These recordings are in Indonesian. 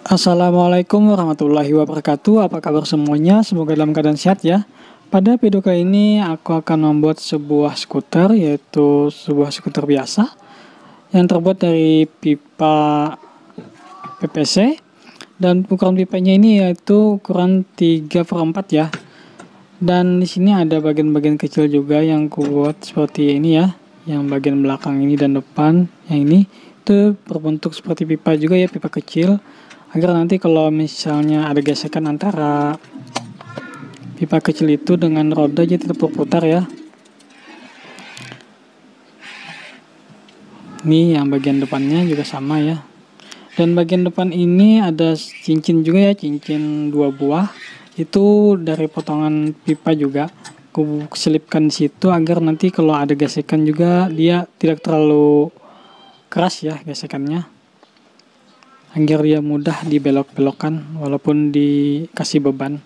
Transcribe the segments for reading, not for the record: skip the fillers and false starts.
Assalamualaikum warahmatullahi wabarakatuh. Apa kabar semuanya? Semoga dalam keadaan sehat ya. Pada video kali ini aku akan membuat sebuah skuter, yaitu sebuah skuter biasa yang terbuat dari pipa PVC, dan ukuran pipanya ini yaitu ukuran 3/4 ya. Dan di sini ada bagian-bagian kecil juga yang aku buat seperti ini ya. Yang bagian belakang ini dan depan yang ini itu berbentuk seperti pipa juga ya, pipa kecil, agar nanti kalau misalnya ada gesekan antara pipa kecil itu dengan roda jadi tetap berputar ya. Ini yang bagian depannya juga sama ya. Dan bagian depan ini ada cincin juga ya, cincin 2 buah. Itu dari potongan pipa juga. Aku selipkan di situ agar nanti kalau ada gesekan juga dia tidak terlalu keras ya gesekannya. Agar dia mudah dibelok-belokkan walaupun dikasih beban.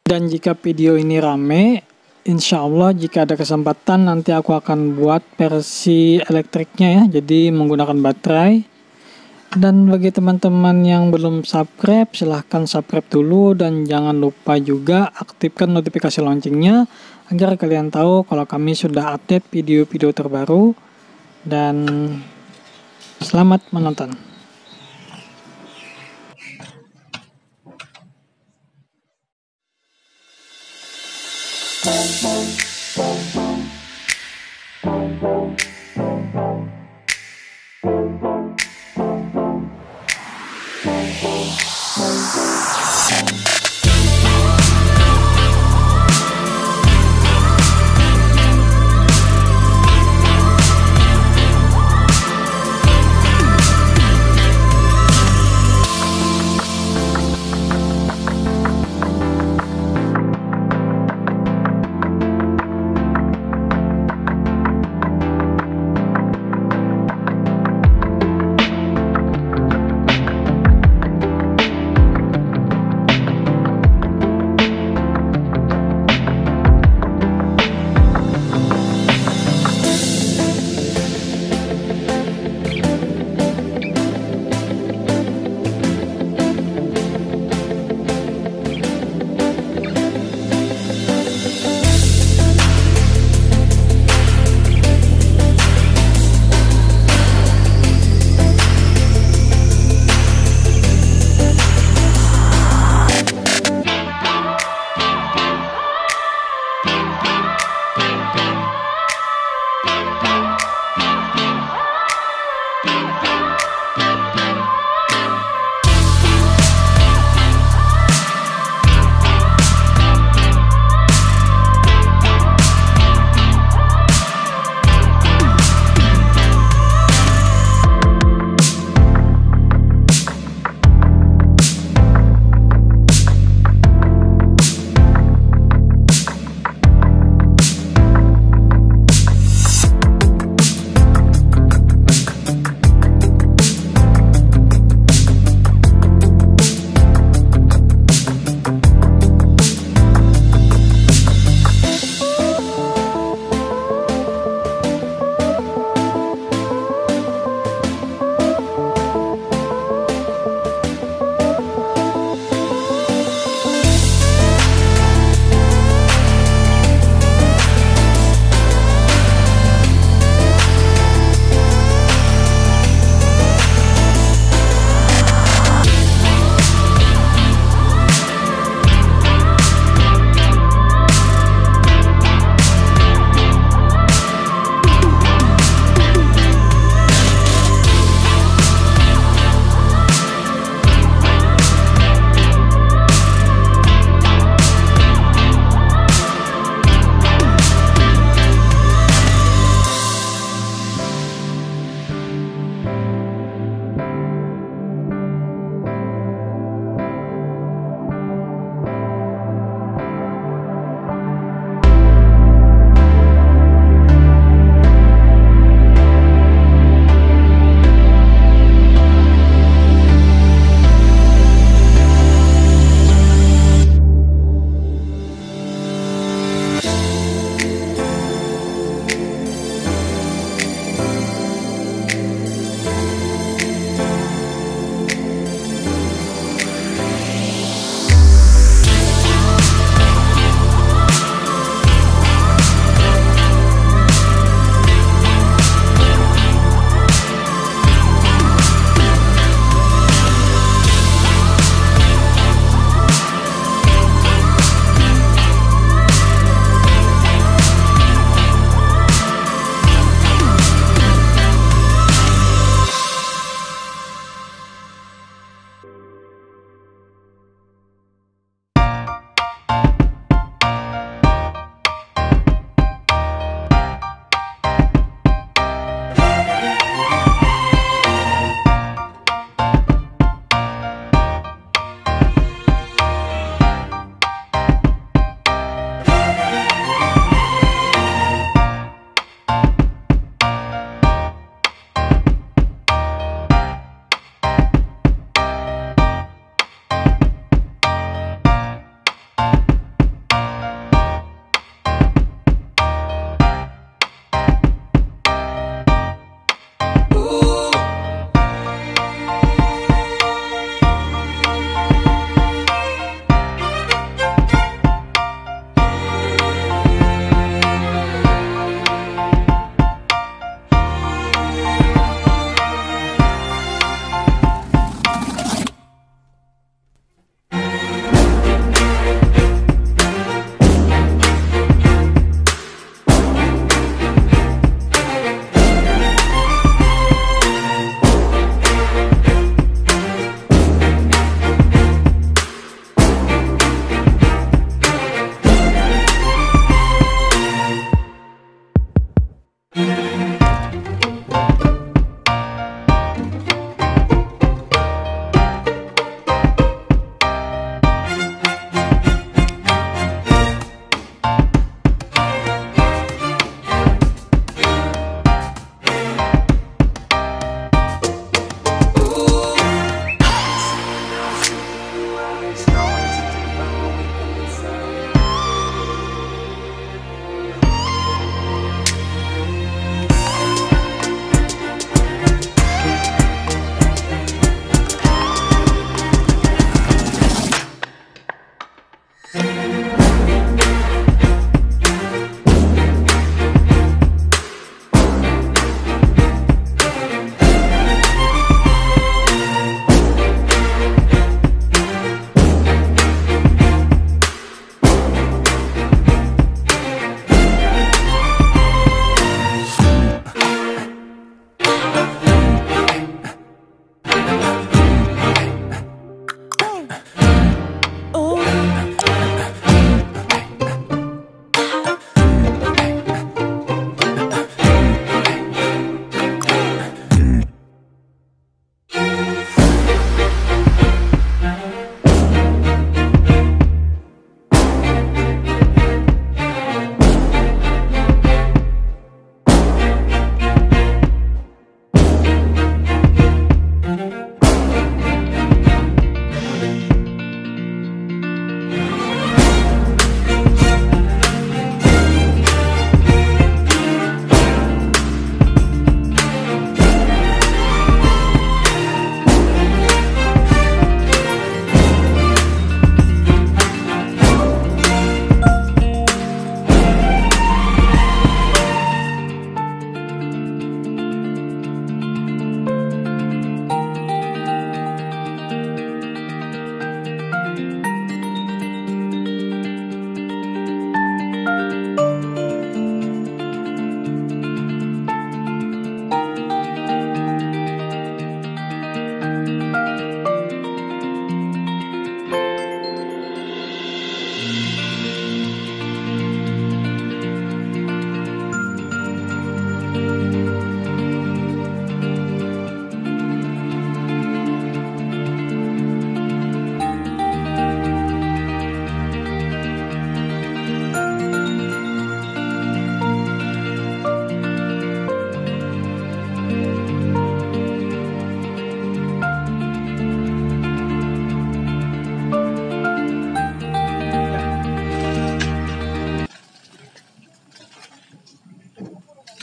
Dan jika video ini rame, insya Allah jika ada kesempatan nanti aku akan buat versi elektriknya ya, jadi menggunakan baterai. Dan bagi teman-teman yang belum subscribe, silahkan subscribe dulu dan jangan lupa juga aktifkan notifikasi loncengnya agar kalian tahu kalau kami sudah update video-video terbaru. Dan selamat menonton.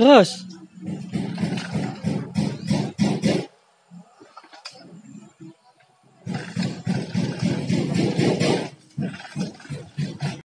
terus.